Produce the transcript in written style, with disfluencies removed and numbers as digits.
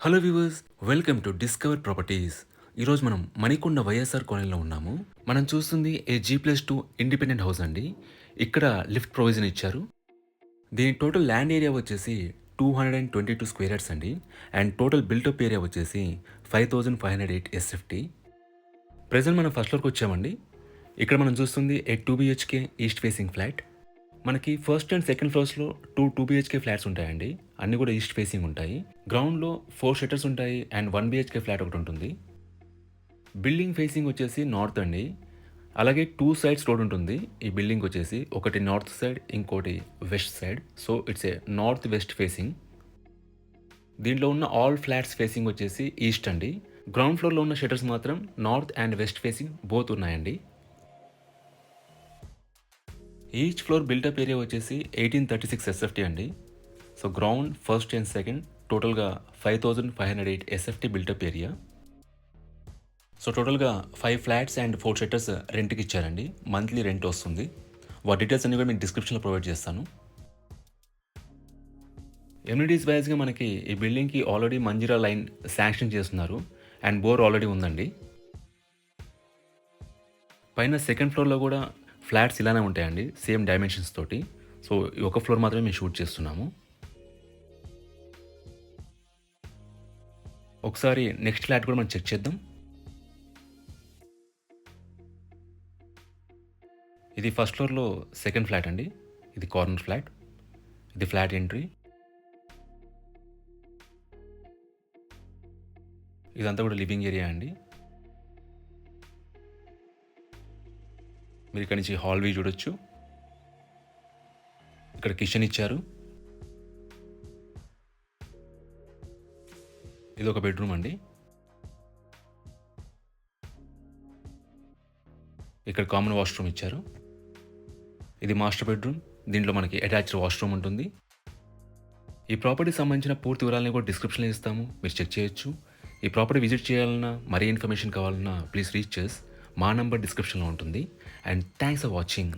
Hello viewers, welcome to discover properties. ఈరోజు మనం మణికొండ వైఎస్ఆర్ కాలనీలో ఉన్నాము. మనం చూస్తుంది G+2 ఇండిపెండెంట్ హౌస్ అండి. ఇక్కడ లిఫ్ట్ ప్రొవిజన్ ఇచ్చారు. దీని టోటల్ ల్యాండ్ ఏరియా వచ్చేసి 222 స్క్వేర్ యార్డ్స్ అండి. అండ్ టోటల్ బిల్టప్ ఏరియా వచ్చేసి 5508 SFT. ప్రెజెంట్ మనం ఫస్ట్ ఫ్లోర్కి వచ్చామండి. ఇక్కడ మనం చూస్తుంది 2 BHK ఈస్ట్ ఫేసింగ్ ఫ్లాట్. మనకి ఫస్ట్ అండ్ సెకండ్ ఫ్లోర్స్లో 2 BHK ఫ్లాట్స్ ఉంటాయండి. అన్నీ కూడా ఈస్ట్ ఫేసింగ్ ఉంటాయి. గ్రౌండ్లో 4 షట్టర్స్ ఉంటాయి అండ్ 1 BHK ఫ్లాట్ ఒకటి ఉంటుంది. బిల్డింగ్ ఫేసింగ్ వచ్చేసి నార్త్ అండి. అలాగే 2 సైడ్స్ రోడ్ ఉంటుంది. ఈ బిల్డింగ్ వచ్చేసి ఒకటి నార్త్ సైడ్, ఇంకోటి west side. So it's a north west facing. దీంట్లో ఉన్న ఆల్ ఫ్లాట్స్ ఫేసింగ్ వచ్చేసి ఈస్ట్ అండి. గ్రౌండ్ ఫ్లోర్లో ఉన్న షట్టర్స్ మాత్రం north and west facing both ఉన్నాయండి. ఈచ్ ఫ్లోర్ బిల్టప్ ఏరియా వచ్చేసి 1836 SFT అండి. So ground, first and second టోటల్గా 5508 SFT బిల్టప్ ఏరియా. సో టోటల్గా 5 ఫ్లాట్స్ అండ్ 4 షట్టర్స్ రెంట్కి ఇచ్చారండి. మంత్లీ రెంట్ వస్తుంది. వాటి డీటెయిల్స్ అన్ని కూడా మీకు డిస్క్రిప్షన్లో ప్రొవైడ్ చేస్తాను. ఎమ్యూనిటీస్ వైజ్గా మనకి ఈ బిల్డింగ్కి ఆల్రెడీ మంజీరా లైన్ శాంక్షన్ చేస్తున్నారు అండ్ బోర్ ఆల్రెడీ ఉందండి. పైన సెకండ్ ఫ్లోర్లో కూడా ఫ్లాట్స్ ఇలానే ఉంటాయండి, సేమ్ డైమెన్షన్స్ తోటి. సో ఈ ఒక ఫ్లోర్ మాత్రమే మేము షూట్ చేస్తున్నాము. ఒకసారి నెక్స్ట్ ఫ్లాట్ కూడా మనం చెక్ చేద్దాం. ఇది ఫస్ట్ ఫ్లోర్లో సెకండ్ ఫ్లాట్ అండి. ఇది కార్నర్ ఫ్లాట్. ఇది ఫ్లాట్ ఎంట్రీ. ఇదంతా కూడా లివింగ్ ఏరియా అండి. మీరు ఇక్కడ నుంచి హాల్ వ్యూ చూడొచ్చు. ఇక్కడ కిచెన్ ఇచ్చారు. ఇది ఒక బెడ్రూమ్ అండి. ఇక్కడ కామన్ వాష్రూమ్ ఇచ్చారు. ఇది మాస్టర్ బెడ్రూమ్. దీంట్లో మనకి అటాచ్డ్ వాష్రూమ్ ఉంటుంది. ఈ ప్రాపర్టీకి సంబంధించిన పూర్తి వివరాలను కూడా డిస్క్రిప్షన్లో ఇస్తాము, మీరు చెక్ చేయొచ్చు. ఈ ప్రాపర్టీ విజిట్ చేయాలన్నా, మరీ ఇన్ఫర్మేషన్ కావాలన్నా ప్లీజ్ రీచ్ చేస్. మా నంబర్ డిస్క్రిప్షన్లో ఉంటుంది. And thanks for watching.